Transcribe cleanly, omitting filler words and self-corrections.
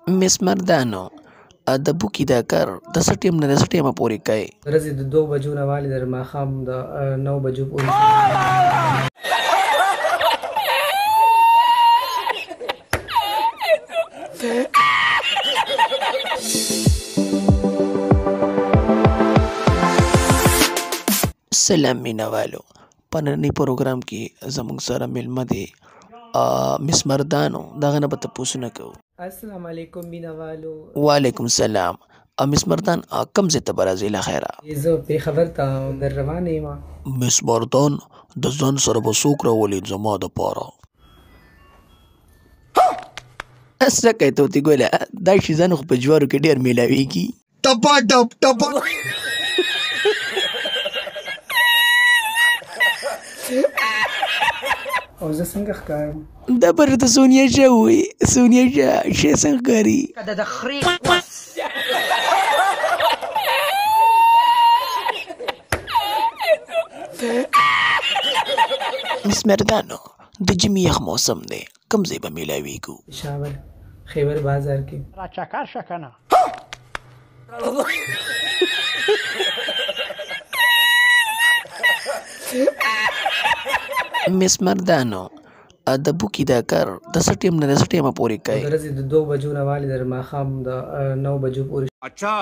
مس مردانو د بوکي دا کار د څه ټیم نه د څه ټیمه پورې کوئ؟ ورځې د 2 بجو نه والې تر ماښام د 9 بجو پورې. سلام مینوالو، په ننني پروګرام کې زموږ سره میلمه دی مس مردانو. د هغه نه به تپوسونه کوو. السلام علیکم مینوالو. وعلیکم السلام. مس مردان کوم ځای ته به راځئ له خیره؟ زه پېښور ته در روانه یم. مس مردان د ځان سره به څوک راولید زما دپاره؟ څه کوې طوطي ګله، دا شیزان خو په جوارو کې ډېر میلاویږي. ټپا ټپ ټپا. او زه څنګه ښکارم؟ دا پر ته سونیا شاه ووایي. سونیا شاه ښه څنګه ښکاري؟ مس مردانو د ژمي یخ موسم دی، کوم ځای به میلاویږو؟ پېښور خیبر بازار کې. راچکر شه کنه. مس مردانو د بوکي دا کار د څه ټیم نه د څه ټیمه پورې کوئ؟ ورځې د 2 بجو نه والې تر ماښام د 9 بجو پورې. اچھا.